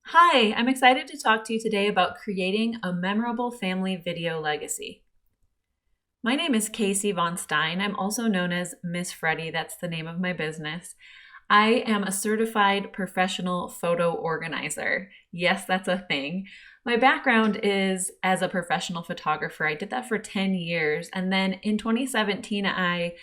Hi, I'm excited to talk to you today about creating a memorable family video legacy. My name is Casey Von Stein. I'm also known as Miss Freddy. That's the name of my business. I am a certified professional photo organizer. Yes, that's a thing. My background is as a professional photographer. I did that for 10 years. And then in 2017, I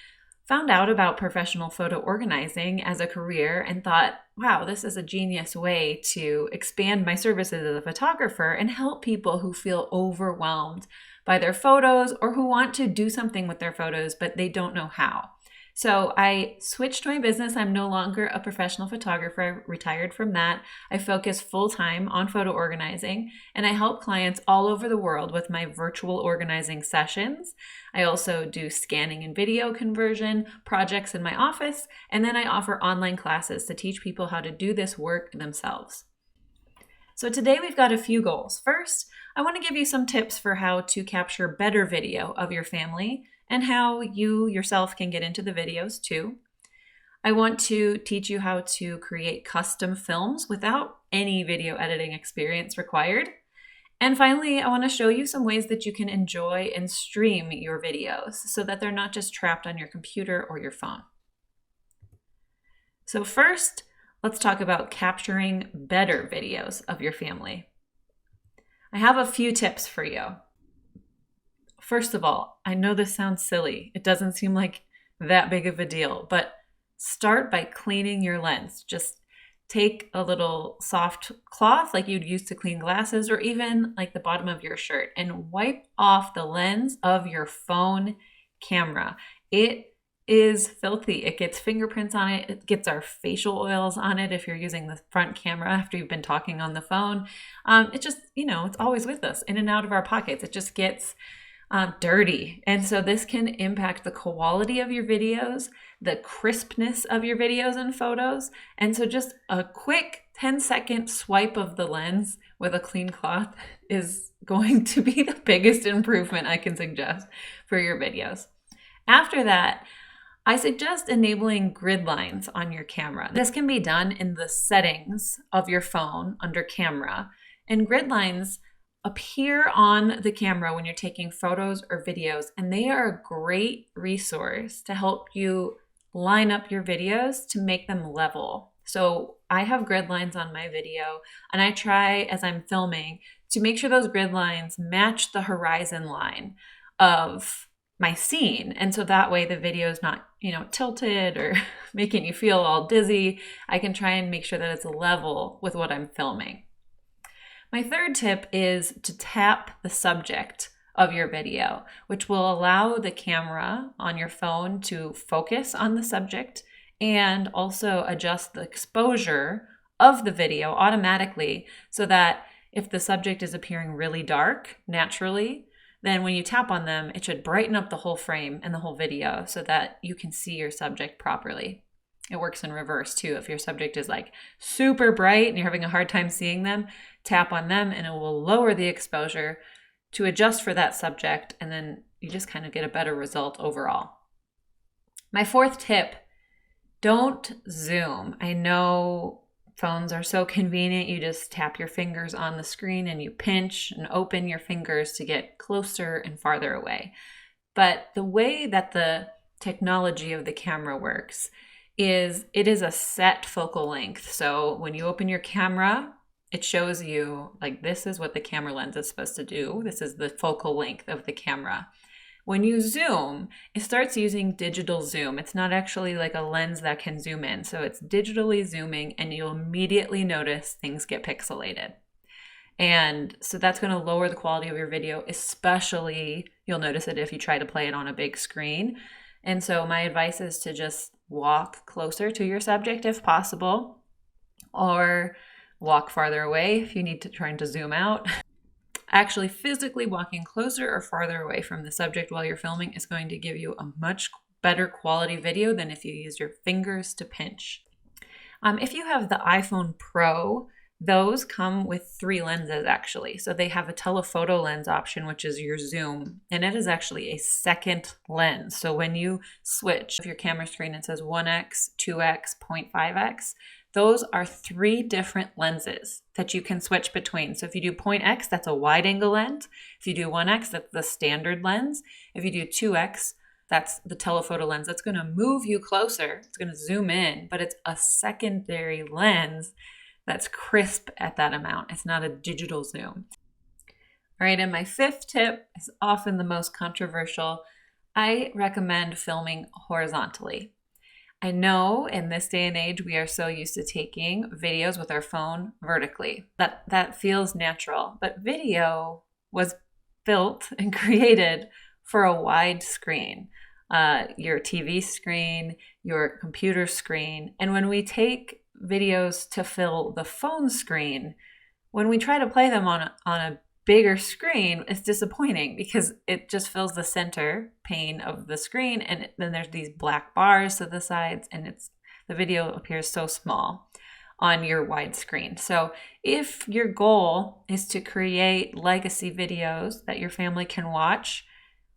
found out about professional photo organizing as a career and thought, wow, this is a genius way to expand my services as a photographer and help people who feel overwhelmed by their photos or who want to do something with their photos, but they don't know how. So I switched my business. I'm no longer a professional photographer. I retired from that. I focus full time on photo organizing, and I help clients all over the world with my virtual organizing sessions. I also do scanning and video conversion projects in my office, and then I offer online classes to teach people how to do this work themselves. So today we've got a few goals. First, I want to give you some tips for how to capture better video of your family and how you yourself can get into the videos too. I want to teach you how to create custom films without any video editing experience required. And finally, I want to show you some ways that you can enjoy and stream your videos so that they're not just trapped on your computer or your phone. So first, let's talk about capturing better videos of your family. I have a few tips for you. First of all, I know this sounds silly. It doesn't seem like that big of a deal, but start by cleaning your lens. Just take a little soft cloth like you'd use to clean glasses or even like the bottom of your shirt and wipe off the lens of your phone camera. It is filthy. It gets fingerprints on it. It gets our facial oils on it if you're using the front camera after you've been talking on the phone. It just, it's always with us in and out of our pockets. It just gets dirty. And so this can impact the quality of your videos, the crispness of your videos and photos. And so just a quick 10-second swipe of the lens with a clean cloth is going to be the biggest improvement I can suggest for your videos. After that, I suggest enabling grid lines on your camera. This can be done in the settings of your phone under camera. And grid lines appear on the camera when you're taking photos or videos, and they are a great resource to help you line up your videos to make them level. So I have grid lines on my video, and I try as I'm filming to make sure those grid lines match the horizon line of my scene. And so that way the video is not, tilted or making you feel all dizzy. I can try and make sure that it's level with what I'm filming. My third tip is to tap the subject of your video, which will allow the camera on your phone to focus on the subject and also adjust the exposure of the video automatically so that if the subject is appearing really dark naturally, then when you tap on them, it should brighten up the whole frame and the whole video so that you can see your subject properly. It works in reverse too. If your subject is like super bright and you're having a hard time seeing them, tap on them and it will lower the exposure to adjust for that subject, and then you just kind of get a better result overall. My fourth tip, don't zoom. I know phones are so convenient. You just tap your fingers on the screen and you pinch and open your fingers to get closer and farther away. But the way that the technology of the camera works is it is a set focal length. So when you open your camera, it shows you like this is what the camera lens is supposed to do. This is the focal length of the camera. When you zoom, it starts using digital zoom. It's not actually like a lens that can zoom in. So it's digitally zooming and you'll immediately notice things get pixelated. And so that's going to lower the quality of your video, especially you'll notice it if you try to play it on a big screen. And so my advice is to just walk closer to your subject if possible, or walk farther away if you need to try to zoom out. Actually, physically walking closer or farther away from the subject while you're filming is going to give you a much better quality video than if you use your fingers to pinch. If you have the iPhone Pro, those come with 3 lenses actually. So they have a telephoto lens option, which is your zoom, and it is actually a second lens. So when you switch your camera screen, it says 1x, 2x, 0.5x. those are 3 different lenses that you can switch between. So if you do 0.x, that's a wide angle lens. If you do 1x, that's the standard lens. If you do 2x, that's the telephoto lens. That's going to move you closer. It's going to zoom in, but it's a secondary lens that's crisp at that amount. It's not a digital zoom. All right, and my 5th tip is often the most controversial. I recommend filming horizontally. I know in this day and age, we are so used to taking videos with our phone vertically. That feels natural, but video was built and created for a wide screen, your TV screen, your computer screen. And when we take videos to fill the phone screen, when we try to play them on a bigger screen, it's disappointing because it just fills the center pane of the screen, and then there's these black bars to the sides, and the video appears so small on your wide screen. So if your goal is to create legacy videos that your family can watch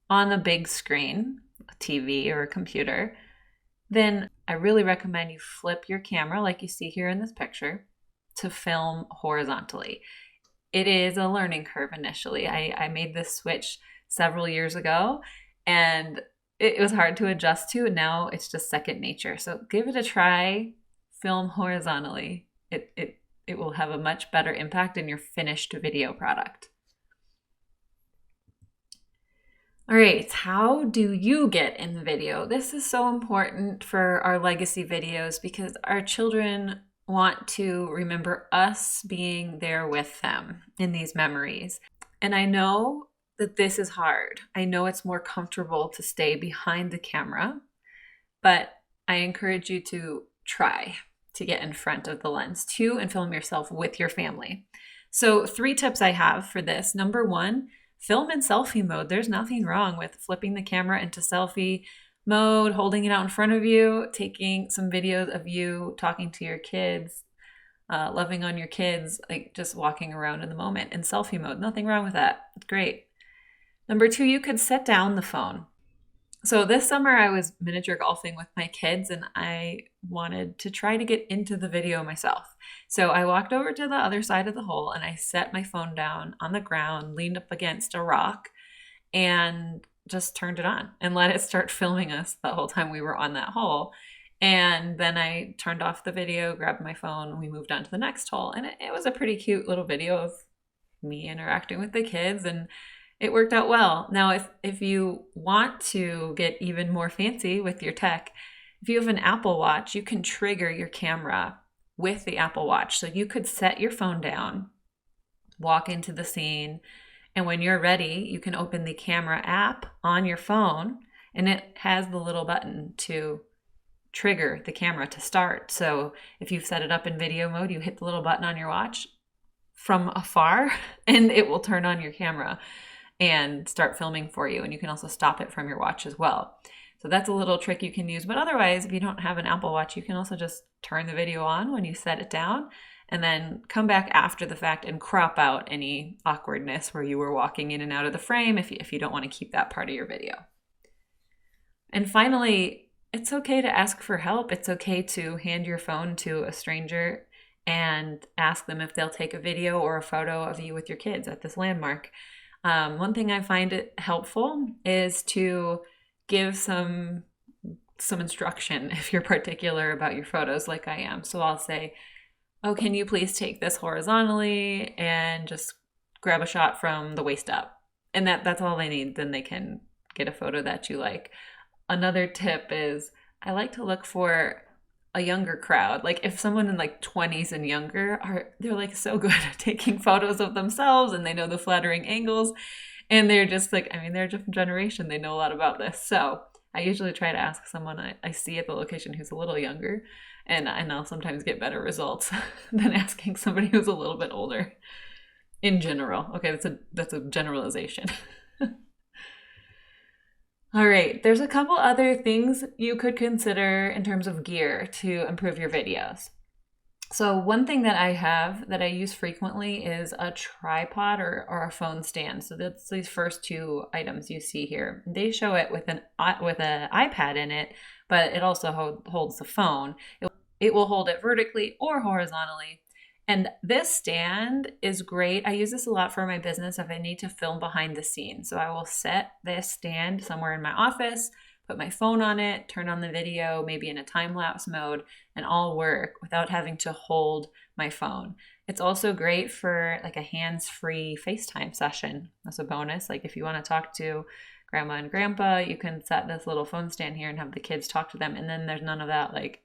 on the big screen, a TV or a computer, then I really recommend you flip your camera like you see here in this picture to film horizontally. It is a learning curve initially. I made this switch several years ago, and it was hard to adjust to. Now it's just second nature. So give it a try. Film horizontally. It will have a much better impact in your finished video product. All right, how do you get in the video? This is so important for our legacy videos because our children want to remember us being there with them in these memories. And I know that this is hard. I know it's more comfortable to stay behind the camera, but I encourage you to try to get in front of the lens too and film yourself with your family. So 3 tips I have for this. Number 1, film in selfie mode. There's nothing wrong with flipping the camera into selfie mode, holding it out in front of you, taking some videos of you talking to your kids, loving on your kids, like just walking around in the moment in selfie mode. Nothing wrong with that. It's great. Number 2, you could set down the phone. So this summer I was miniature golfing with my kids and I wanted to try to get into the video myself. So I walked over to the other side of the hole and I set my phone down on the ground, leaned up against a rock, and just turned it on and let it start filming us the whole time we were on that hole. And then I turned off the video, grabbed my phone, and we moved on to the next hole. And it was a pretty cute little video of me interacting with the kids, and it worked out well. Now, if you want to get even more fancy with your tech, if you have an Apple Watch, you can trigger your camera with the Apple Watch. So you could set your phone down, walk into the scene, and when you're ready, you can open the camera app on your phone, and it has the little button to trigger the camera to start. So if you've set it up in video mode, you hit the little button on your watch from afar, and it will turn on your camera and start filming for you. And you can also stop it from your watch as well. So that's a little trick you can use. But otherwise, if you don't have an Apple Watch, you can also just turn the video on when you set it down and then come back after the fact and crop out any awkwardness where you were walking in and out of the frame if you don't want to keep that part of your video. And finally, it's okay to ask for help. It's okay to hand your phone to a stranger and ask them if they'll take a video or a photo of you with your kids at this landmark. One thing I find it helpful is to give some instruction if you're particular about your photos like I am. So I'll say, oh, can you please take this horizontally and just grab a shot from the waist up? And that's all they need. Then they can get a photo that you like. Another tip is I like to look for a younger crowd. Like if someone in like 20s and younger they're like so good at taking photos of themselves and they know the flattering angles and they're just like, they're a different generation. They know a lot about this. So I usually try to ask someone I see at the location who's a little younger, and I'll sometimes get better results than asking somebody who's a little bit older in general. Okay, that's a generalization. All right, there's a couple other things you could consider in terms of gear to improve your videos. So one thing that I have that I use frequently is a tripod or a phone stand. So that's these first 2 items you see here. They show it with an iPad in it, but it also holds the phone. It will hold it vertically or horizontally. And this stand is great. I use this a lot for my business if I need to film behind the scenes. So I will set this stand somewhere in my office, put my phone on it, turn on the video, maybe in a time-lapse mode, and all work without having to hold my phone. It's also great for like a hands-free FaceTime session. That's a bonus. Like if you want to talk to grandma and grandpa, you can set this little phone stand here and have the kids talk to them. And then there's none of that like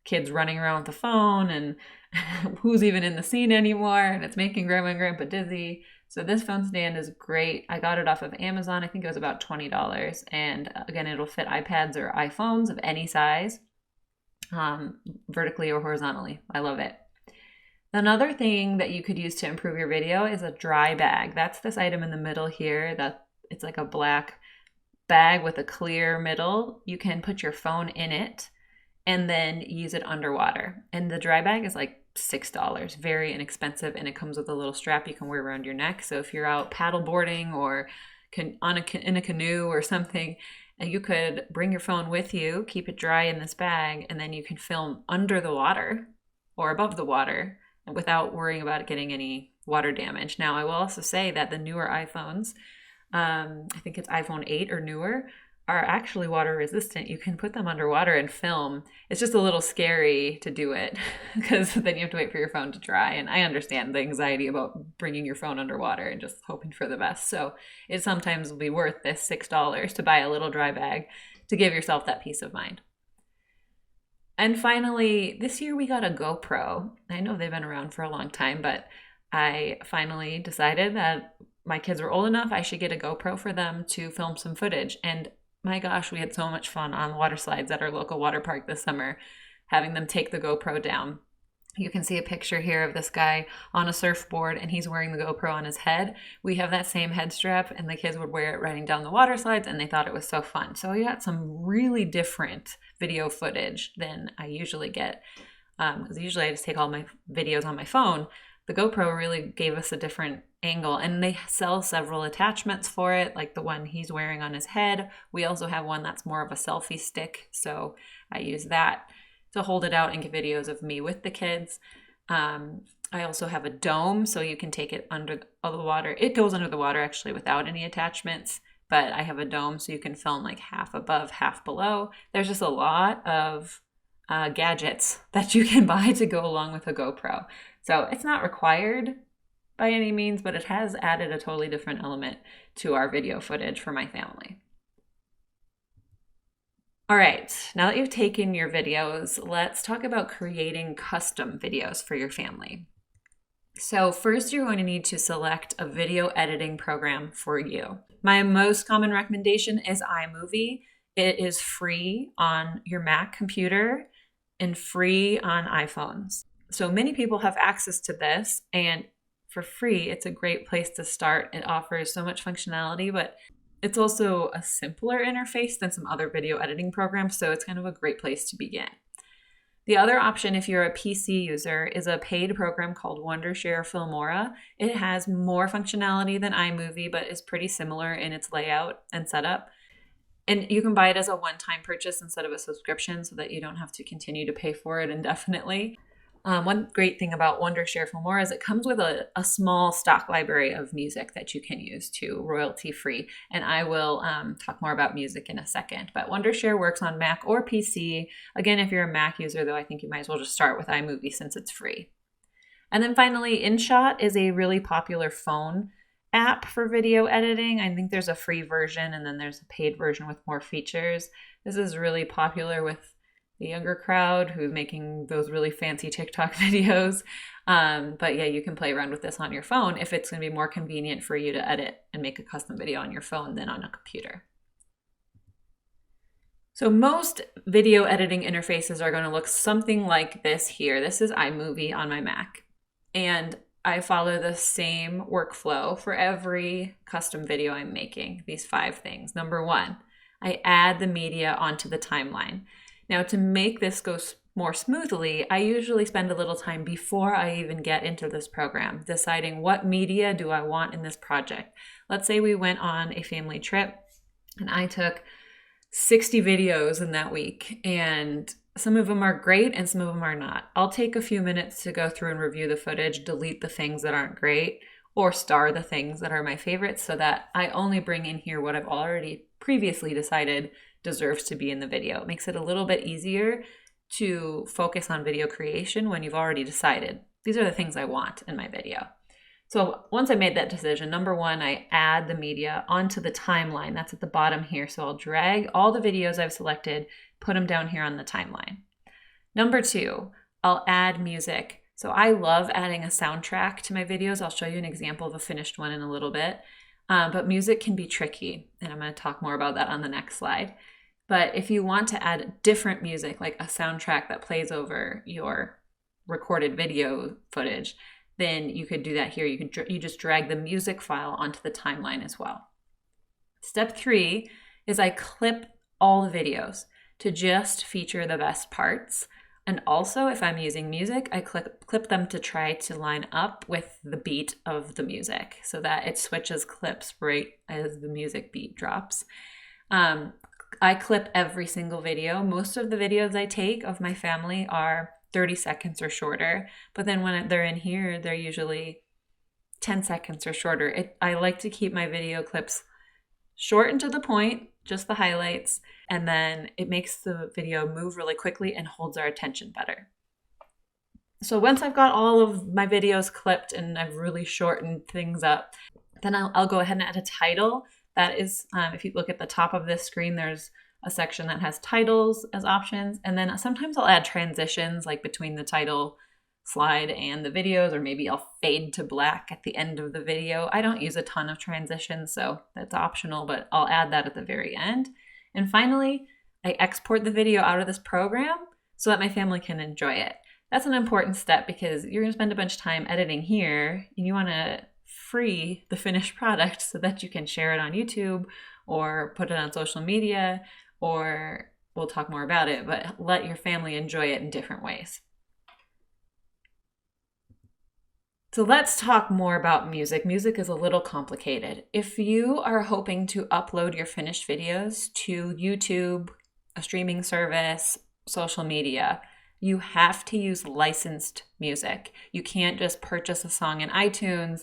kids running around with the phone and who's even in the scene anymore, and it's making grandma and grandpa dizzy. So this phone stand is great. I got it off of Amazon. I think it was about $20. And again, it'll fit iPads or iPhones of any size, vertically or horizontally. I love it. Another thing that you could use to improve your video is a dry bag. That's this item in the middle here. That it's like a black bag with a clear middle. You can put your phone in it and then use it underwater. And the dry bag is like $6, very inexpensive, and it comes with a little strap you can wear around your neck. So if you're out paddle boarding or in a canoe or something, you could bring your phone with you, keep it dry in this bag, and then you can film under the water or above the water without worrying about it getting any water damage. Now, I will also say that the newer iPhones, I think it's iPhone 8 or newer, are actually water resistant. You can put them underwater and film. It's just a little scary to do it because then you have to wait for your phone to dry. And I understand the anxiety about bringing your phone underwater and just hoping for the best. So it sometimes will be worth this $6 to buy a little dry bag to give yourself that peace of mind. And finally, this year we got a GoPro. I know they've been around for a long time, but I finally decided that my kids were old enough, I should get a GoPro for them to film some footage. And my gosh, we had so much fun on water slides at our local water park this summer, having them take the GoPro down. You can see a picture here of this guy on a surfboard, and he's wearing the GoPro on his head. We have that same head strap, and the kids would wear it riding down the water slides, and they thought it was so fun. So we got some really different video footage than I usually get, because usually I just take all my videos on my phone. The GoPro really gave us a different angle, and they sell several attachments for it, like the one he's wearing on his head. We also have one that's more of a selfie stick, so I use that to hold it out and get videos of me with the kids. I also have a dome, so you can take it under the water. It goes under the water actually without any attachments, but I have a dome so you can film like half above, half below. There's just a lot of gadgets that you can buy to go along with a GoPro. So it's not required by any means, but it has added a totally different element to our video footage for my family. All right, now that you've taken your videos, let's talk about creating custom videos for your family. So first, you're going to need to select a video editing program for you. My most common recommendation is iMovie. It is free on your Mac computer and free on iPhones. So many people have access to this, and for free, it's a great place to start. It offers so much functionality, but it's also a simpler interface than some other video editing programs, so it's kind of a great place to begin. The other option, if you're a PC user, is a paid program called Wondershare Filmora. It has more functionality than iMovie, but is pretty similar in its layout and setup. And you can buy it as a one-time purchase instead of a subscription so that you don't have to continue to pay for it indefinitely. One great thing about Wondershare Filmora is it comes with a small stock library of music that you can use too, royalty-free. And I will talk more about music in a second. But Wondershare works on Mac or PC. Again, if you're a Mac user, though, I think you might as well just start with iMovie since it's free. And then finally, InShot is a really popular phone app for video editing. I think there's a free version and then there's a paid version with more features. This is really popular with the younger crowd who's making those really fancy TikTok videos. But yeah, you can play around with this on your phone if it's going to be more convenient for you to edit and make a custom video on your phone than on a computer. So most video editing interfaces are going to look something like this here. This is iMovie on my Mac. And I follow the same workflow for every custom video I'm making, these 5 things. Number 1, I add the media onto the timeline. Now, to make this go more smoothly, I usually spend a little time before I even get into this program, deciding what media do I want in this project. Let's say we went on a family trip and I took 60 videos in that week, and Some of them are great and some of them are not. I'll take a few minutes to go through and review the footage, delete the things that aren't great, or star the things that are my favorites so that I only bring in here what I've already previously decided deserves to be in the video. It makes it a little bit easier to focus on video creation when you've already decided, these are the things I want in my video. So once I made that decision, number one, I add the media onto the timeline. That's at the bottom here. So I'll drag all the videos I've selected, put them down here on the timeline. Number two, I'll add music. So I love adding a soundtrack to my videos. I'll show you an example of a finished one in a little bit. But music can be tricky, and I'm going to talk more about that on the next slide. But if you want to add different music, like a soundtrack that plays over your recorded video footage, then you could do that here. You just drag the music file onto the timeline as well. Step three is I clip all the videos to just feature the best parts. And also, if I'm using music, I clip them to try to line up with the beat of the music so that it switches clips right as the music beat drops. I clip every single video. Most of the videos I take of my family are 30 seconds or shorter, but then when they're in here, they're usually 10 seconds or shorter. I like to keep my video clips short and to the point, just the highlights, and then it makes the video move really quickly and holds our attention better. So once I've got all of my videos clipped and I've really shortened things up, then I'll go ahead and add a title. That is, if you look at the top of this screen, there's a section that has titles as options. And then sometimes I'll add transitions like between the title slide and the videos, or maybe I'll fade to black at the end of the video. I don't use a ton of transitions, so that's optional, but I'll add that at the very end. And finally, I export the video out of this program so that my family can enjoy it. That's an important step because you're going to spend a bunch of time editing here and you want to free the finished product so that you can share it on YouTube or put it on social media, or we'll talk more about it, but let your family enjoy it in different ways. So let's talk more about music. Music is a little complicated. If you are hoping to upload your finished videos to YouTube, a streaming service, social media, you have to use licensed music. You can't just purchase a song in iTunes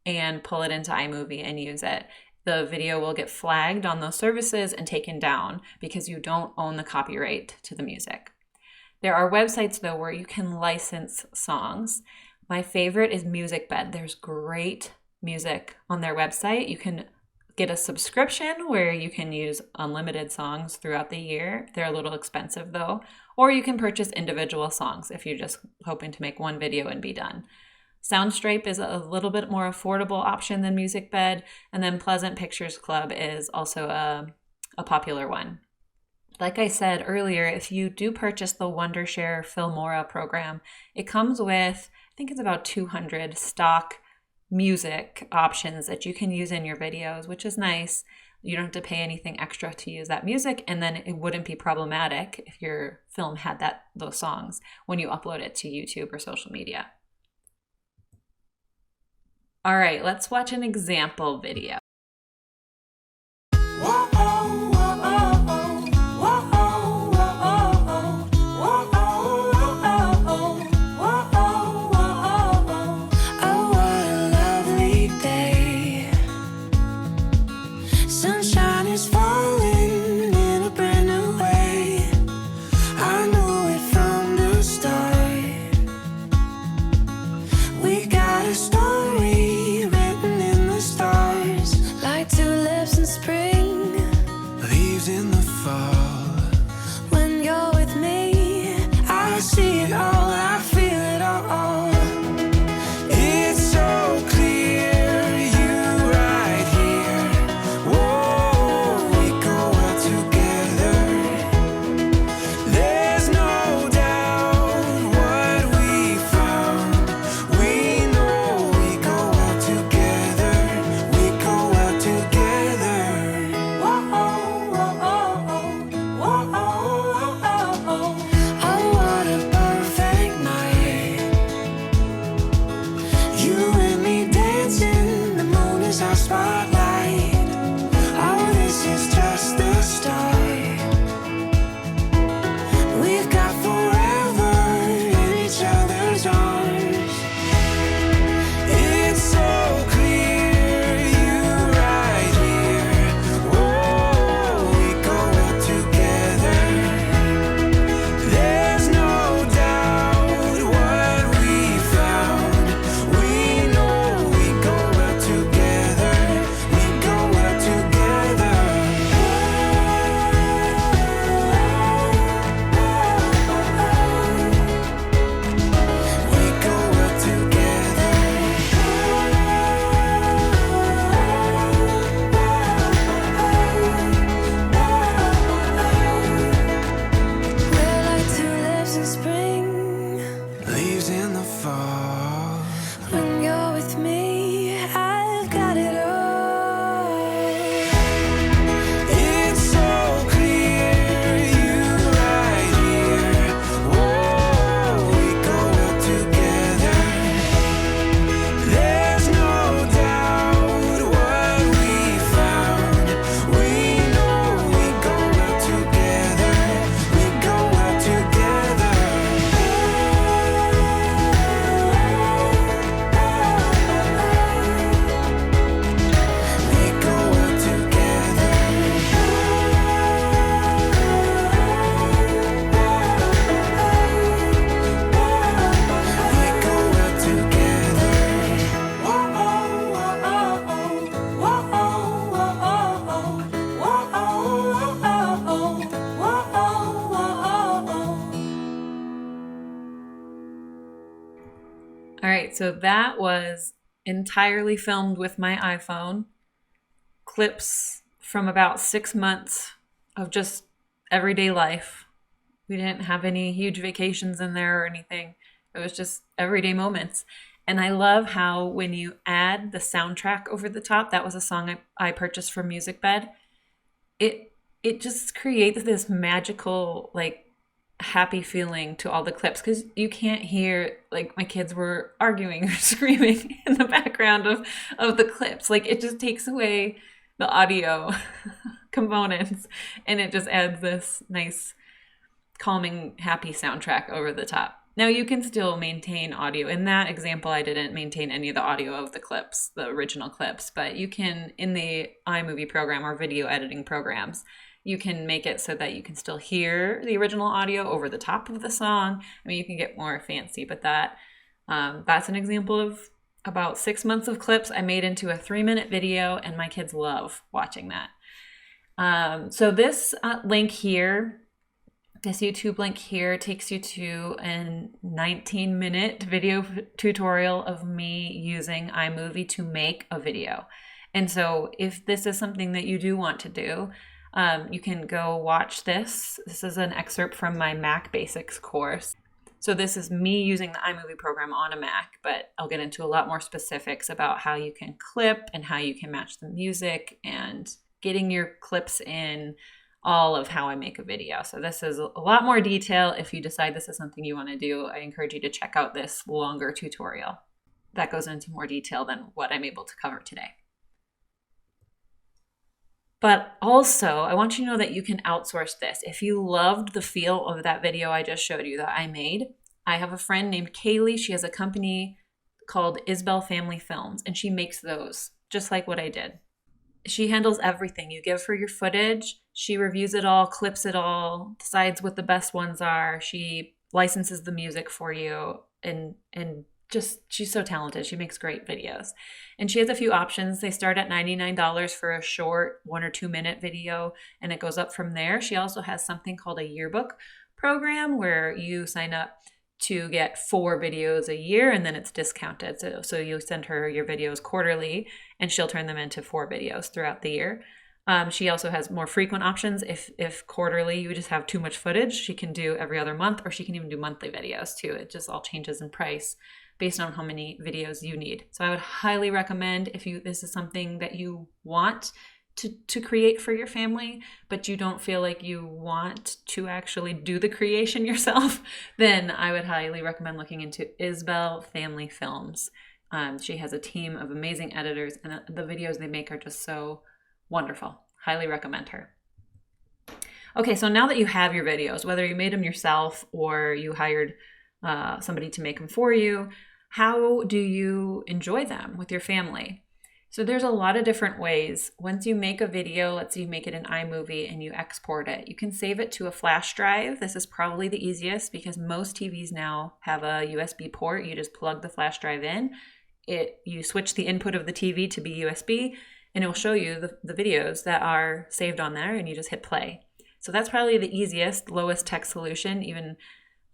and pull it into iMovie and use it. The video will get flagged on those services and taken down because you don't own the copyright to the music. There are websites, though, where you can license songs. My favorite is MusicBed. There's great music on their website. You can get a subscription where you can use unlimited songs throughout the year. They're a little expensive, though. Or you can purchase individual songs if you're just hoping to make one video and be done. Soundstripe is a little bit more affordable option than MusicBed, and then Pleasant Pictures Club is also a popular one. Like I said earlier, if you do purchase the Wondershare Filmora program, it comes with, I think it's about 200 stock music options that you can use in your videos, which is nice. You don't have to pay anything extra to use that music, and then it wouldn't be problematic if your film had those songs when you upload it to YouTube or social media. All right, let's watch an example video. in the fall. When you're with me, I've got it all. It's so clear, you right here. Whoa, we go out together. There's no doubt what we found. We know we go out together. We go out together. We go out together. We go out together. All right, so that was entirely filmed with my iPhone. Clips from about 6 months of just everyday life. We didn't have any huge vacations in there or anything. It was just everyday moments. And I love how when you add the soundtrack over the top, that was a song I purchased from MusicBed. It just creates this magical, like, happy feeling to all the clips, because you can't hear, like, my kids were arguing or screaming in the background of the clips. Like, it just takes away the audio components, and it just adds this nice, calming, happy soundtrack over the top. Now, you can still maintain audio. In that example, I didn't maintain any of the audio of the clips, the original clips, but you can, in the iMovie program or video editing programs, you can make it so that you can still hear the original audio over the top of the song. I mean, you can get more fancy, but that's an example of about 6 months of clips I made into a 3-minute video, and my kids love watching that. So this link here, this YouTube link here, takes you to a 19-minute video tutorial of me using iMovie to make a video. And so if this is something that you do want to do, you can go watch this. This is an excerpt from my Mac Basics course. So this is me using the iMovie program on a Mac, but I'll get into a lot more specifics about how you can clip and how you can match the music and getting your clips in, all of how I make a video. So this is a lot more detail. If you decide this is something you want to do, I encourage you to check out this longer tutorial that goes into more detail than what I'm able to cover today. But also, I want you to know that you can outsource this. If you loved the feel of that video I just showed you that I made, I have a friend named Kaylee. She has a company called Isbell Family Films, and she makes those just like what I did. She handles everything. You give her your footage, she reviews it all, clips it all, decides what the best ones are. She licenses the music for you, and just, she's so talented. She makes great videos. And she has a few options. They start at $99 for a short 1 or 2 minute video, and it goes up from there. She also has something called a yearbook program where you sign up to get 4 videos a year, and then it's discounted. So you send her your videos quarterly, and she'll turn them into 4 videos throughout the year. She also has more frequent options. If quarterly you just have too much footage, she can do every other month, or she can even do monthly videos too. It just all changes in price based on how many videos you need. So I would highly recommend, if this is something that you want to create for your family, but you don't feel like you want to actually do the creation yourself, then I would highly recommend looking into Isbell Family Films. She has a team of amazing editors, and the videos they make are just so wonderful. Highly recommend her. Okay, so now that you have your videos, whether you made them yourself or you hired somebody to make them for you, how do you enjoy them with your family? So there's a lot of different ways. Once you make a video, let's say you make it in iMovie and you export it, you can save it to a flash drive. This is probably the easiest because most TVs now have a USB port. You just plug the flash drive in. You switch the input of the TV to be USB, and it will show you the videos that are saved on there, and you just hit play. So that's probably the easiest, lowest tech solution. Even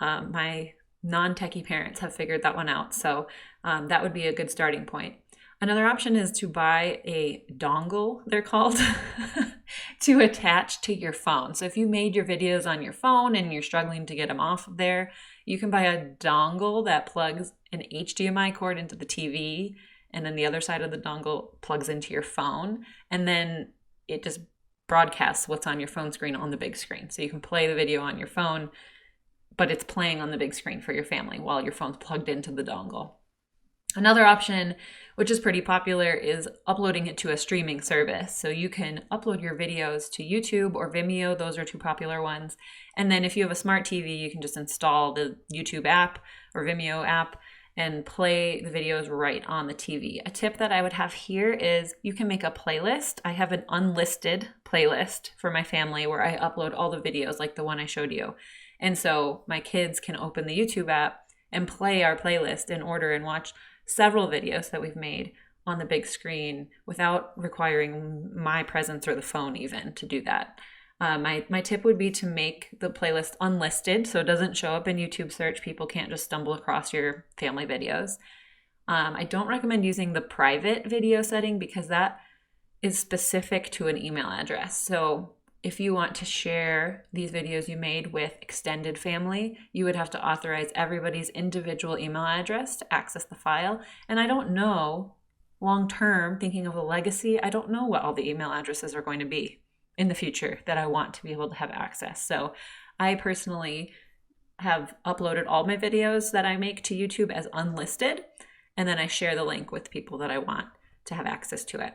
my non-techie parents have figured that one out. So that would be a good starting point. Another option is to buy a dongle, they're called, to attach to your phone. So if you made your videos on your phone and you're struggling to get them off of there, you can buy a dongle that plugs an HDMI cord into the TV, and then the other side of the dongle plugs into your phone, and then it just broadcasts what's on your phone screen on the big screen. So you can play the video on your phone, but it's playing on the big screen for your family while your phone's plugged into the dongle. Another option, which is pretty popular, is uploading it to a streaming service. So you can upload your videos to YouTube or Vimeo. Those are two popular ones. And then if you have a smart TV, you can just install the YouTube app or Vimeo app and play the videos right on the TV. A tip that I would have here is you can make a playlist. I have an unlisted playlist for my family where I upload all the videos like the one I showed you. And so my kids can open the YouTube app and play our playlist in order and watch several videos that we've made on the big screen without requiring my presence or the phone even to do that. My tip would be to make the playlist unlisted so it doesn't show up in YouTube search. People can't just stumble across your family videos. I don't recommend using the private video setting because that is specific to an email address. So if you want to share these videos you made with extended family, you would have to authorize everybody's individual email address to access the file. And I don't know, long term, thinking of a legacy, I don't know what all the email addresses are going to be in the future that I want to be able to have access. So I personally have uploaded all my videos that I make to YouTube as unlisted, and then I share the link with people that I want to have access to it.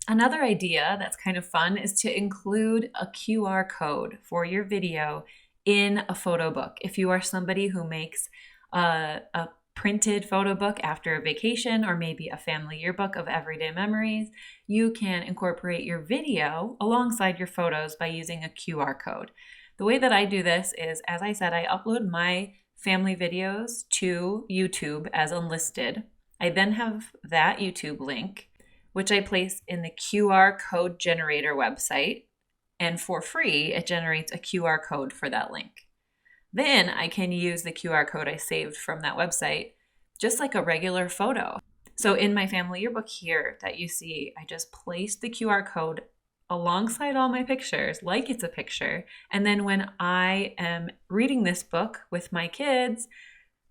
Another idea that's kind of fun is to include a QR code for your video in a photo book. If you are somebody who makes a printed photo book after a vacation or maybe a family yearbook of everyday memories, you can incorporate your video alongside your photos by using a QR code. The way that I do this is, as I said, I upload my family videos to YouTube as unlisted. I then have that YouTube link, which I place in the QR code generator website. And for free, it generates a QR code for that link. Then I can use the QR code I saved from that website just like a regular photo. So in my family yearbook here that you see, I just placed the QR code alongside all my pictures like it's a picture. And then when I am reading this book with my kids,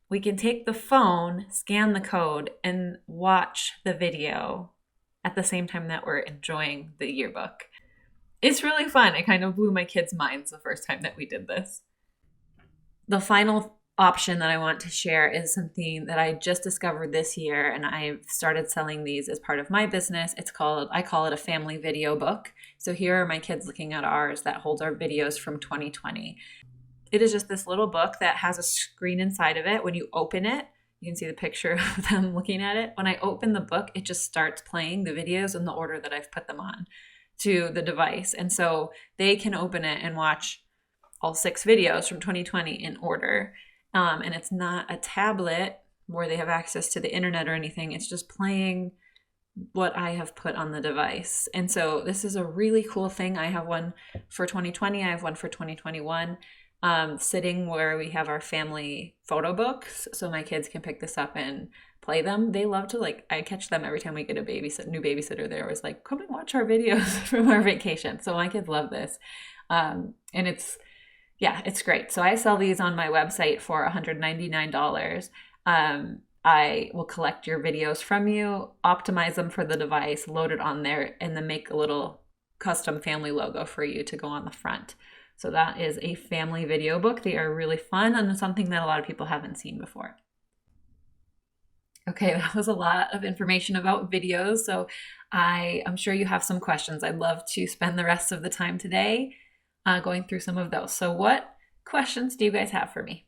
we can take the phone, scan the code, and watch the video at the same time that we're enjoying the yearbook. It's really fun. It kind of blew my kids' minds the first time that we did this. The final option that I want to share is something that I just discovered this year, and I've started selling these as part of my business. I call it a family video book. So here are my kids looking at ours that holds our videos from 2020. It is just this little book that has a screen inside of it. When you open it, you can see the picture of them looking at it. When I open the book, it just starts playing the videos in the order that I've put them on to the device. And so they can open it and watch all 6 videos from 2020 in order. And it's not a tablet where they have access to the internet or anything. It's just playing what I have put on the device. And so this is a really cool thing. I have one for 2020. I have one for 2021. Sitting where we have our family photo books, so my kids can pick this up and play them. They love to, I catch them every time we get a new babysitter. They're always like, come and watch our videos from our vacation. So my kids love this. And it's great. So I sell these on my website for $199. I will collect your videos from you, optimize them for the device, load it on there, and then make a little custom family logo for you to go on the front. So that is a family video book. They are really fun and something that a lot of people haven't seen before. Okay, that was a lot of information about videos. So I'm sure you have some questions. I'd love to spend the rest of the time today going through some of those. So what questions do you guys have for me?